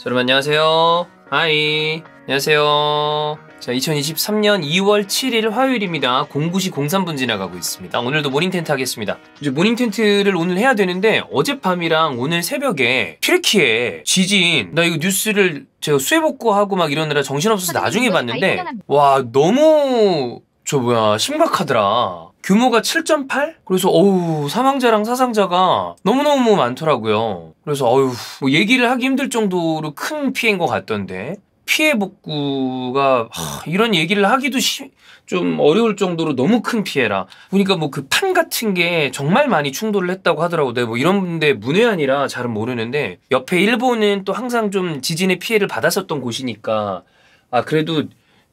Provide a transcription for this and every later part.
여러분 안녕하세요. 하이. 안녕하세요. 자, 2023년 2월 7일 화요일입니다. 09시 03분 지나가고 있습니다. 오늘도 모닝 텐트 하겠습니다. 이제 모닝 텐트를 오늘 해야 되는데 어젯밤이랑 오늘 새벽에 튀르키예 지진, 나 이거 뉴스를 제가 수해복구하고 막 이러느라 정신없어서 나중에 봤는데 와, 너무 심각하더라. 규모가 7.8? 그래서 사망자랑 사상자가 너무너무 많더라고요. 그래서 뭐 얘기를 하기 힘들 정도로 큰 피해인 것 같던데, 피해 복구가 이런 얘기를 하기도 좀 어려울 정도로 너무 큰 피해라. 보니까 뭐 그 판 같은 게 정말 많이 충돌을 했다고 하더라고요. 내가 뭐 이런 데 문외한이라 잘은 모르는데, 옆에 일본은 또 항상 좀 지진의 피해를 받았었던 곳이니까 그래도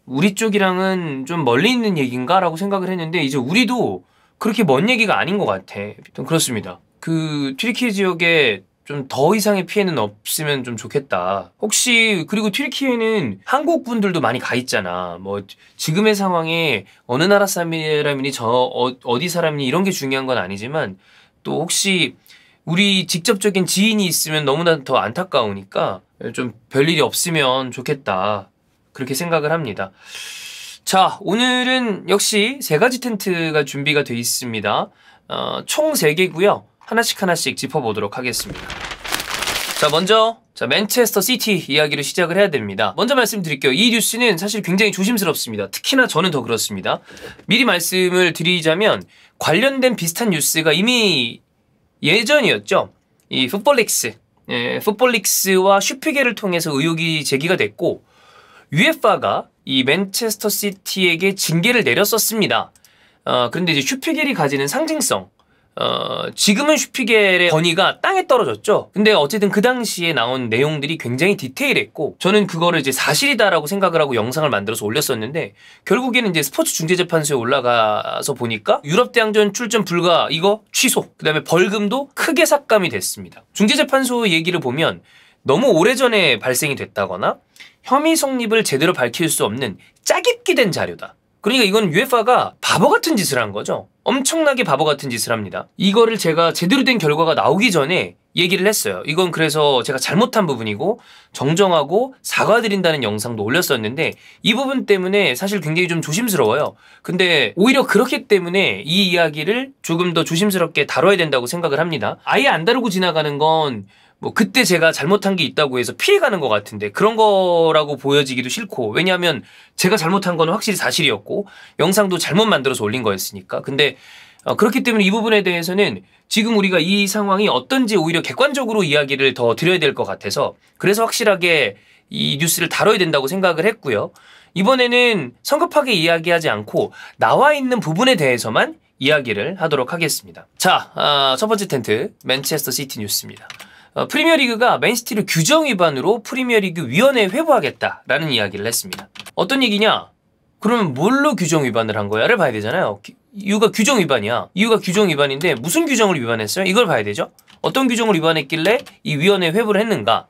우리 쪽이랑은 좀 멀리 있는 얘기인가? 라고 생각을 했는데, 이제 우리도 그렇게 먼 얘기가 아닌 것 같아. 좀 그렇습니다. 그 튀르키예 지역에 좀 더 이상의 피해는 없으면 좀 좋겠다. 혹시 그리고 튀르키예는 한국 분들도 많이 가 있잖아. 뭐 지금의 상황에 어느 나라 사람이니 어디 사람이니 이런 게 중요한 건 아니지만, 또 혹시 우리 직접적인 지인이 있으면 너무나 더 안타까우니까 좀 별일이 없으면 좋겠다. 그렇게 생각을 합니다. 자, 오늘은 역시 3가지 텐트가 준비가 되어 있습니다. 총 3개고요. 하나씩 짚어보도록 하겠습니다. 자, 먼저 맨체스터 시티 이야기를 시작을 해야 됩니다. 먼저 말씀드릴게요. 이 뉴스는 사실 굉장히 조심스럽습니다. 특히나 저는 더 그렇습니다. 미리 말씀을 드리자면, 관련된 비슷한 뉴스가 이미 예전이었죠. 이 풋볼릭스와 슈피게를 통해서 의혹이 제기가 됐고, UEFA가 이 맨체스터 시티에게 징계를 내렸었습니다. 그런데 이제 슈피겔이 가지는 상징성, 지금은 슈피겔의 권위가 땅에 떨어졌죠. 근데 어쨌든 그 당시에 나온 내용들이 굉장히 디테일했고, 저는 그거를 이제 사실이다라고 생각을 하고 영상을 만들어서 올렸었는데, 결국에는 이제 스포츠 중재재판소에 올라가서 보니까 유럽대항전 출전 불가 이거 취소, 그 다음에 벌금도 크게 삭감이 됐습니다. 중재재판소 얘기를 보면 너무 오래전에 발생이 됐다거나 혐의 성립을 제대로 밝힐 수 없는 짜깁기 된 자료다. 그러니까 이건 UEFA가 바보 같은 짓을 한 거죠. 엄청나게 바보 같은 짓을 합니다. 이거를 제가 제대로 된 결과가 나오기 전에 얘기를 했어요. 이건 그래서 제가 잘못한 부분이고 정정하고 사과드린다는 영상도 올렸었는데, 이 부분 때문에 사실 굉장히 좀 조심스러워요. 근데 오히려 그렇기 때문에 이 이야기를 조금 더 조심스럽게 다뤄야 된다고 생각을 합니다. 아예 안 다루고 지나가는 건 뭐 그때 제가 잘못한 게 있다고 해서 피해가는 것 같은데, 그런 거라고 보여지기도 싫고, 왜냐하면 제가 잘못한 거는 확실히 사실이었고 영상도 잘못 만들어서 올린 거였으니까. 근데 그렇기 때문에 이 부분에 대해서는 지금 우리가 이 상황이 어떤지 오히려 객관적으로 이야기를 더 드려야 될 것 같아서, 그래서 확실하게 이 뉴스를 다뤄야 된다고 생각을 했고요. 이번에는 성급하게 이야기하지 않고 나와 있는 부분에 대해서만 이야기를 하도록 하겠습니다. 자, 첫 번째 텐트, 맨체스터 시티 뉴스입니다. 프리미어리그가 맨시티를 규정 위반으로 프리미어리그 위원회에 회부하겠다라는 이야기를 했습니다. 어떤 얘기냐? 그러면 뭘로 규정 위반을 한 거야를 봐야 되잖아요. 이유가 규정 위반이야. 이유가 규정 위반인데 무슨 규정을 위반했어요? 이걸 봐야 되죠. 어떤 규정을 위반했길래 이 위원회에 회부를 했는가?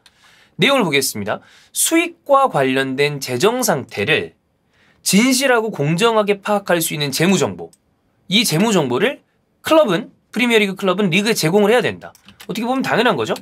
내용을 보겠습니다. 수익과 관련된 재정 상태를 진실하고 공정하게 파악할 수 있는 재무정보, 이 재무정보를 프리미어리그 클럽은 리그에 제공을 해야 된다. 어떻게 보면 당연한 거죠.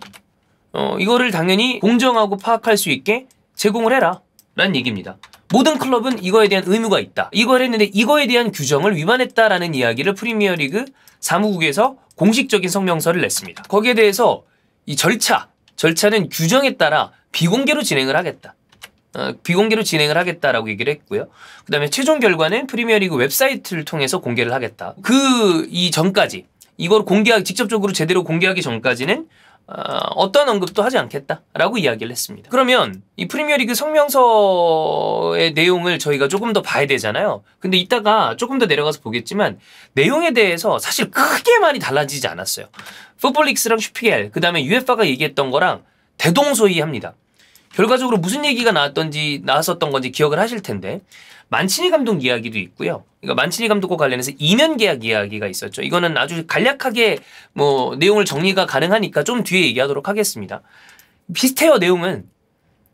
이거를 당연히 공정하고 파악할 수 있게 제공을 해라 라는 얘기입니다. 모든 클럽은 이거에 대한 의무가 있다. 이걸 했는데 이거에 대한 규정을 위반했다라는 이야기를 프리미어리그 사무국에서 공식적인 성명서를 냈습니다. 거기에 대해서 이 절차는 규정에 따라 비공개로 진행을 하겠다. 비공개로 진행을 하겠다라고 얘기를 했고요. 그 다음에 최종 결과는 프리미어리그 웹사이트를 통해서 공개를 하겠다. 이전까지 이걸 직접적으로 제대로 공개하기 전까지는 어떠한 언급도 하지 않겠다라고 이야기를 했습니다. 그러면 이 프리미어리그 성명서의 내용을 저희가 조금 더 봐야 되잖아요. 근데 이따가 조금 더 내려가서 보겠지만, 내용에 대해서 사실 크게 많이 달라지지 않았어요. 풋볼릭스랑 슈피겔, 그 다음에 UEFA가 얘기했던 거랑 대동소이합니다. 결과적으로 무슨 얘기가 나왔었던 건지 기억을 하실 텐데, 만치니 감독 이야기도 있고요. 그러니까 만치니 감독과 관련해서 이면 계약 이야기가 있었죠. 이거는 아주 간략하게 뭐 내용을 정리가 가능하니까 좀 뒤에 얘기하도록 하겠습니다. 비슷해요, 내용은.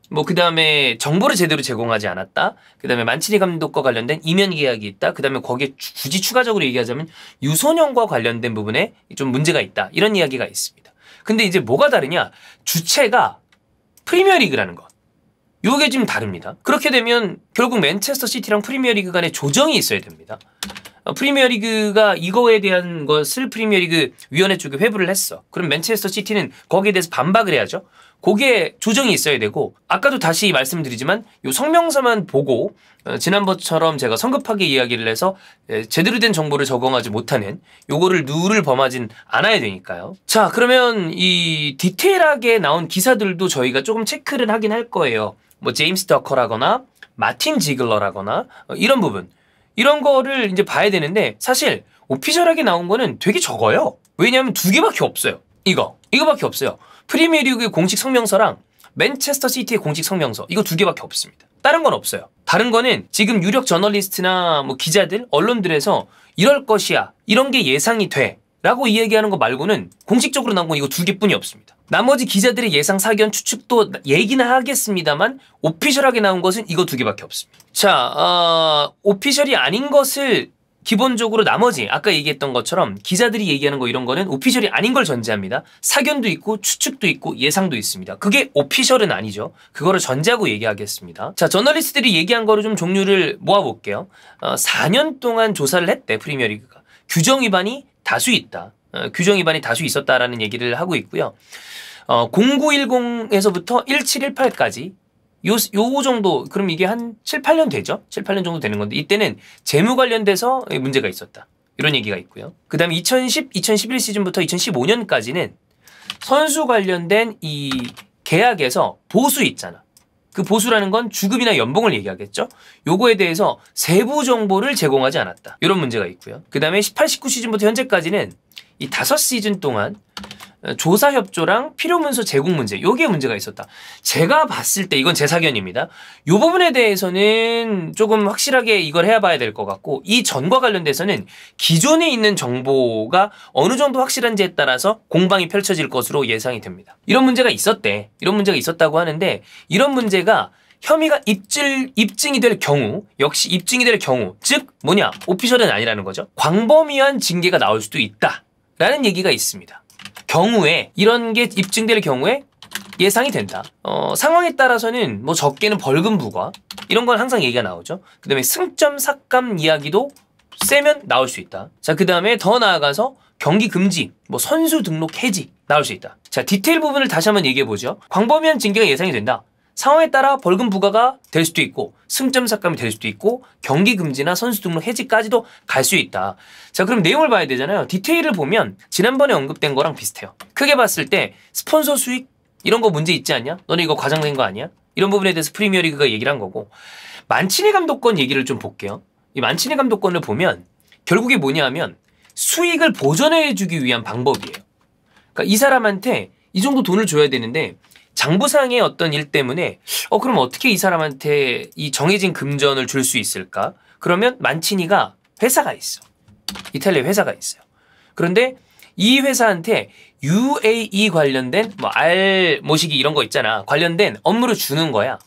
뭐 그 다음에 정보를 제대로 제공하지 않았다. 그 다음에 만치니 감독과 관련된 이면 계약이 있다. 그 다음에 거기에 굳이 추가적으로 얘기하자면 유소년과 관련된 부분에 좀 문제가 있다. 이런 이야기가 있습니다. 근데 이제 뭐가 다르냐? 주체가 프리미어리그라는 것. 요게 좀 다릅니다. 그렇게 되면 결국 맨체스터 시티랑 프리미어리그 간에 조정이 있어야 됩니다. 프리미어리그가 이거에 대한 것을 프리미어리그 위원회 쪽에 회부를 했어. 그럼 맨체스터 시티는 거기에 대해서 반박을 해야죠. 거기에 조정이 있어야 되고, 아까도 다시 말씀드리지만 요 성명서만 보고 지난번처럼 제가 성급하게 이야기를 해서 제대로 된 정보를 적응하지 못하는 요거를 누를 범하진 않아야 되니까요. 자, 그러면 이 디테일하게 나온 기사들도 저희가 조금 체크를 하긴 할 거예요. 뭐 제임스 더커라거나 마틴 지글러라거나 이런 부분, 이런 거를 이제 봐야 되는데, 사실 오피셜하게 나온 거는 되게 적어요. 왜냐하면 두 개밖에 없어요. 이거밖에 없어요. 프리미어리그의 공식 성명서랑 맨체스터 시티의 공식 성명서, 이거 두 개밖에 없습니다. 다른 건 없어요. 다른 거는 지금 유력 저널리스트나 뭐 기자들, 언론들에서 이럴 것이야, 이런 게 예상이 돼 라고 이야기하는 거 말고는 공식적으로 나온 건 이거 두 개뿐이 없습니다. 나머지 기자들의 예상, 사견, 추측도 얘기는 하겠습니다만 오피셜하게 나온 것은 이거 두 개밖에 없습니다. 자, 오피셜이 아닌 것을 기본적으로 나머지 아까 얘기했던 것처럼 기자들이 얘기하는 거 이런 거는 오피셜이 아닌 걸 전제합니다. 사견도 있고 추측도 있고 예상도 있습니다. 그게 오피셜은 아니죠. 그거를 전제하고 얘기하겠습니다. 자, 저널리스트들이 얘기한 거를 좀 종류를 모아볼게요. 4년 동안 조사를 했대, 프리미어리그가. 규정 위반이 다수 있다. 규정 위반이 다수 있었다라는 얘기를 하고 있고요. 0910에서부터 1718까지 요 정도, 그럼 이게 한 7, 8년 되죠? 7, 8년 정도 되는 건데, 이때는 재무 관련돼서 문제가 있었다, 이런 얘기가 있고요. 그 다음에 2010, 2011 시즌부터 2015년까지는 선수 관련된 이 계약에서 보수 있잖아. 그 보수라는 건 주급이나 연봉을 얘기하겠죠? 요거에 대해서 세부 정보를 제공하지 않았다, 이런 문제가 있고요. 그 다음에 18, 19 시즌부터 현재까지는 이 5시즌 동안 조사 협조랑 필요 문서 제공 문제, 요게 문제가 있었다. 제가 봤을 때, 이건 제 사견입니다. 요 부분에 대해서는 조금 확실하게 이걸 해야 봐야 될 것 같고, 이 전과 관련돼서는 기존에 있는 정보가 어느 정도 확실한지에 따라서 공방이 펼쳐질 것으로 예상이 됩니다. 이런 문제가 있었대. 이런 문제가 있었다고 하는데, 이런 문제가 혐의가 입증이 될 경우, 역시 입증이 될 경우, 즉 뭐냐, 오피셜은 아니라는 거죠. 광범위한 징계가 나올 수도 있다 라는 얘기가 있습니다. 경우에, 이런 게 입증될 경우에 예상이 된다. 상황에 따라서는 뭐 적게는 벌금 부과, 이런 건 항상 얘기가 나오죠. 그 다음에 승점 삭감 이야기도 세면 나올 수 있다. 자, 그 다음에 더 나아가서 경기 금지, 뭐 선수 등록 해지 나올 수 있다. 자, 디테일 부분을 다시 한번 얘기해 보죠. 광범위한 징계가 예상이 된다. 상황에 따라 벌금 부과가 될 수도 있고, 승점 삭감이 될 수도 있고, 경기 금지나 선수 등록 해지까지도 갈 수 있다. 자, 그럼 내용을 봐야 되잖아요. 디테일을 보면 지난번에 언급된 거랑 비슷해요. 크게 봤을 때 스폰서 수익 이런 거 문제 있지 않냐? 너네 이거 과장된 거 아니야? 이런 부분에 대해서 프리미어리그가 얘기를 한 거고, 만치니 감독권 얘기를 좀 볼게요. 이 만치니 감독권을 보면 결국에 뭐냐 하면 수익을 보전해 주기 위한 방법이에요. 그러니까 이 사람한테 이 정도 돈을 줘야 되는데 장부상의 어떤 일 때문에 그럼 어떻게 이 사람한테 이 정해진 금전을 줄 수 있을까? 그러면 만치니가 회사가 있어. 이탈리아 회사가 있어요. 그런데 이 회사한테 UAE 관련된 뭐 모시기 이런 거 있잖아. 관련된 업무를 주는 거야.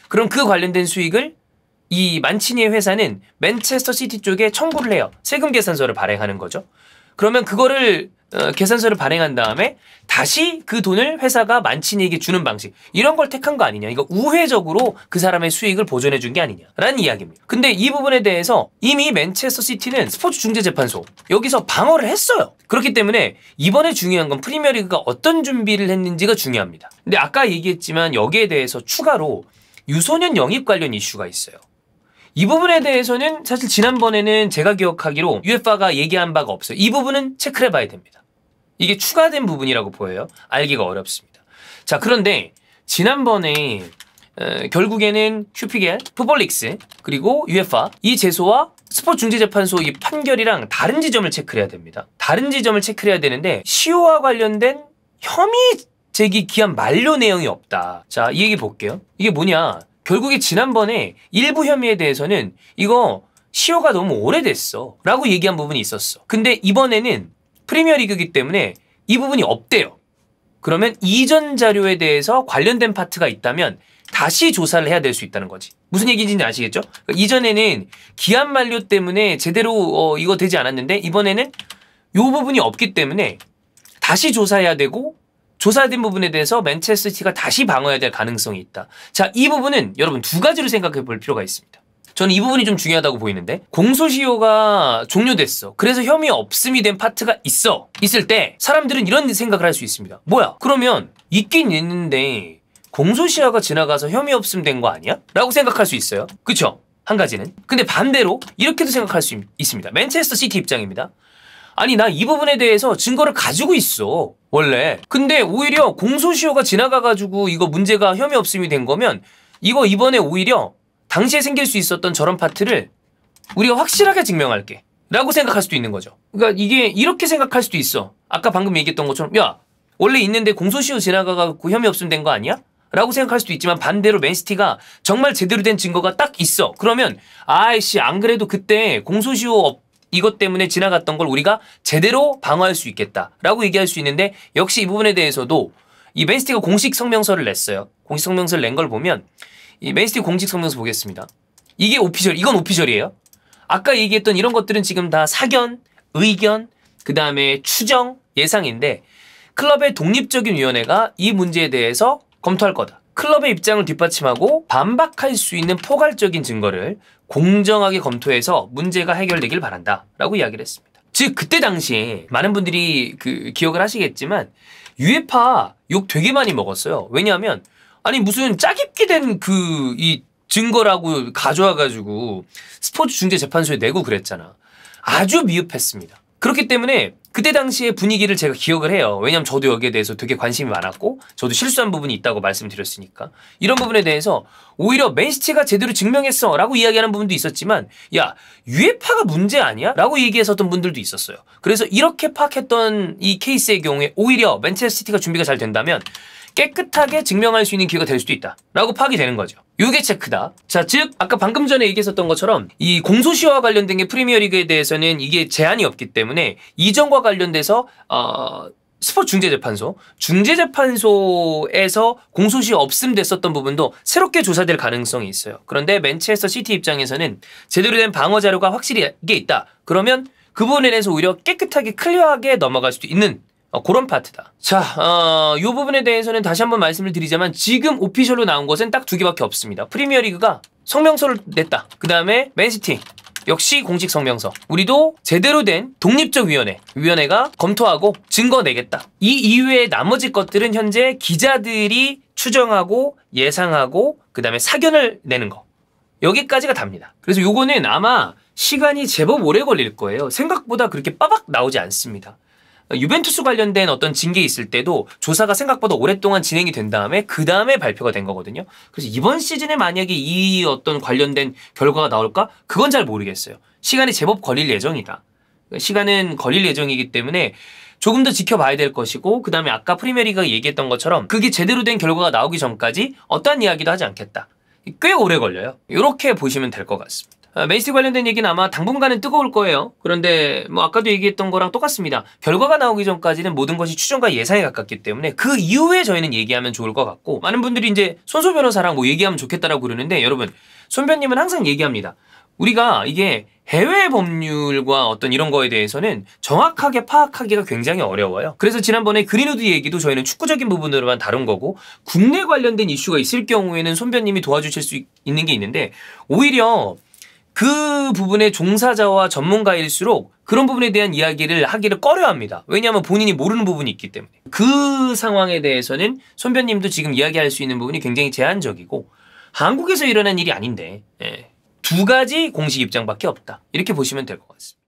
그럼 그 관련된 수익을 이 만치니의 회사는 맨체스터 시티 쪽에 청구를 해요. 세금 계산서를 발행하는 거죠. 그러면 그거를 계산서를 발행한 다음에 다시 그 돈을 회사가 만치니에게 주는 방식, 이런 걸 택한 거 아니냐. 이거 우회적으로 그 사람의 수익을 보존해 준 게 아니냐라는 이야기입니다. 근데 이 부분에 대해서 이미 맨체스터 시티는 스포츠중재재판소 여기서 방어를 했어요. 그렇기 때문에 이번에 중요한 건 프리미어리그가 어떤 준비를 했는지가 중요합니다. 근데 아까 얘기했지만 여기에 대해서 추가로 유소년 영입 관련 이슈가 있어요. 이 부분에 대해서는 사실 지난번에는 제가 기억하기로 UEFA가 얘기한 바가 없어요. 이 부분은 체크를 해봐야 됩니다. 이게 추가된 부분이라고 보여요. 알기가 어렵습니다. 자, 그런데 지난번에 결국에는 슈피겔, 풋볼릭스, 그리고 UEFA 이 제소와 스포츠중재재판소 이 판결이랑 다른 지점을 체크를 해야 됩니다. 다른 지점을 체크를 해야 되는데 시효와 관련된 혐의 제기 기한 만료 내용이 없다. 자, 이 얘기 볼게요. 이게 뭐냐. 결국에 지난번에 일부 혐의에 대해서는 이거 시효가 너무 오래됐어 라고 얘기한 부분이 있었어. 근데 이번에는 프리미어리그이기 때문에 이 부분이 없대요. 그러면 이전 자료에 대해서 관련된 파트가 있다면 다시 조사를 해야 될 수 있다는 거지. 무슨 얘기인지 아시겠죠? 그러니까 이전에는 기한 만료 때문에 제대로 이거 되지 않았는데 이번에는 이 부분이 없기 때문에 다시 조사해야 되고 조사된 부분에 대해서 맨체스터 시티가 다시 방어해야 될 가능성이 있다. 자, 이 부분은 여러분 두 가지로 생각해 볼 필요가 있습니다. 저는 이 부분이 좀 중요하다고 보이는데, 공소시효가 종료됐어. 그래서 혐의 없음이 된 파트가 있을 때 사람들은 이런 생각을 할 수 있습니다. 뭐야? 그러면 있긴 있는데 공소시효가 지나가서 혐의 없음 된 거 아니야? 라고 생각할 수 있어요. 그쵸? 한 가지는. 근데 반대로 이렇게도 생각할 수 있습니다. 맨체스터 시티 입장입니다. 아니, 나 이 부분에 대해서 증거를 가지고 있어, 원래. 근데 오히려 공소시효가 지나가가지고 이거 문제가 혐의 없음이 된 거면 이거 이번에 오히려 당시에 생길 수 있었던 저런 파트를 우리가 확실하게 증명할게 라고 생각할 수도 있는 거죠. 그러니까 이게 이렇게 생각할 수도 있어. 아까 방금 얘기했던 것처럼, 야, 원래 있는데 공소시효 지나가고 혐의 없음 된 거 아니야? 라고 생각할 수도 있지만, 반대로 맨시티가 정말 제대로 된 증거가 딱 있어. 그러면 아이씨, 안 그래도 그때 공소시효 이것 때문에 지나갔던 걸 우리가 제대로 방어할 수 있겠다 라고 얘기할 수 있는데, 역시 이 부분에 대해서도 이 맨시티가 공식 성명서를 냈어요. 공식 성명서를 낸 걸 보면 이 맨시티 공식 성명서 보겠습니다. 이게 이건 오피셜이에요. 아까 얘기했던 이런 것들은 지금 다 사견, 의견, 그 다음에 추정, 예상인데, 클럽의 독립적인 위원회가 이 문제에 대해서 검토할 거다. 클럽의 입장을 뒷받침하고 반박할 수 있는 포괄적인 증거를 공정하게 검토해서 문제가 해결되길 바란다 라고 이야기를 했습니다. 즉 그때 당시에 많은 분들이 기억을 하시겠지만 UEFA 욕 되게 많이 먹었어요. 왜냐하면 아니 무슨 짜깁기 된 이 증거라고 가져와가지고 스포츠 중재재판소에 내고 그랬잖아. 아주 미흡했습니다. 그렇기 때문에 그때 당시의 분위기를 제가 기억을 해요. 왜냐면 저도 여기에 대해서 되게 관심이 많았고 저도 실수한 부분이 있다고 말씀드렸으니까. 이런 부분에 대해서 오히려 맨시티가 제대로 증명했어 라고 이야기하는 부분도 있었지만, 야, UEFA가 문제 아니야? 라고 얘기했었던 분들도 있었어요. 그래서 이렇게 파악했던 이 케이스의 경우에 오히려 맨체스터 시티가 준비가 잘 된다면 깨끗하게 증명할 수 있는 기회가 될 수도 있다 라고 파악이 되는 거죠. 요게 체크다. 자, 즉 아까 방금 전에 얘기했었던 것처럼 이 공소시효와 관련된 게 프리미어리그에 대해서는 이게 제한이 없기 때문에 이전과 관련돼서 스포츠 중재재판소에서 공소시효 없음됐었던 부분도 새롭게 조사될 가능성이 있어요. 그런데 맨체스터 시티 입장에서는 제대로 된 방어 자료가 확실히 이게 있다. 그러면 그 부분에 대해서 오히려 깨끗하게 클리어하게 넘어갈 수도 있는 그런 파트다. 자, 이 부분에 대해서는 다시 한번 말씀을 드리자면 지금 오피셜로 나온 것은 딱 두 개밖에 없습니다. 프리미어리그가 성명서를 냈다. 그 다음에 맨시티 역시 공식 성명서. 우리도 제대로 된 독립적 위원회가 검토하고 증거 내겠다. 이 이외의 나머지 것들은 현재 기자들이 추정하고 예상하고 그 다음에 사견을 내는 거. 여기까지가 답니다. 그래서 요거는 아마 시간이 제법 오래 걸릴 거예요. 생각보다 그렇게 빠박 나오지 않습니다. 유벤투스 관련된 어떤 징계 있을 때도 조사가 생각보다 오랫동안 진행이 된 다음에 그 다음에 발표가 된 거거든요. 그래서 이번 시즌에 만약에 이 어떤 관련된 결과가 나올까? 그건 잘 모르겠어요. 시간이 제법 걸릴 예정이다. 시간은 걸릴 예정이기 때문에 조금 더 지켜봐야 될 것이고, 그 다음에 아까 프리미어리그가 얘기했던 것처럼 그게 제대로 된 결과가 나오기 전까지 어떠한 이야기도 하지 않겠다. 꽤 오래 걸려요. 이렇게 보시면 될 것 같습니다. 맨시티 관련된 얘기는 아마 당분간은 뜨거울 거예요. 그런데 뭐 아까도 얘기했던 거랑 똑같습니다. 결과가 나오기 전까지는 모든 것이 추정과 예상에 가깝기 때문에 그 이후에 저희는 얘기하면 좋을 것 같고, 많은 분들이 이제 손소 변호사랑 뭐 얘기하면 좋겠다라고 그러는데, 여러분 손 변님은 항상 얘기합니다. 우리가 이게 해외 법률과 어떤 이런 거에 대해서는 정확하게 파악하기가 굉장히 어려워요. 그래서 지난번에 그린우드 얘기도 저희는 축구적인 부분으로만 다룬 거고, 국내 관련된 이슈가 있을 경우에는 손 변님이 도와주실 수 있는 게 있는데, 오히려 그 부분의 종사자와 전문가일수록 그런 부분에 대한 이야기를 하기를 꺼려합니다. 왜냐하면 본인이 모르는 부분이 있기 때문에. 그 상황에 대해서는 손변님도 지금 이야기할 수 있는 부분이 굉장히 제한적이고, 한국에서 일어난 일이 아닌데 두 가지 공식 입장밖에 없다. 이렇게 보시면 될 것 같습니다.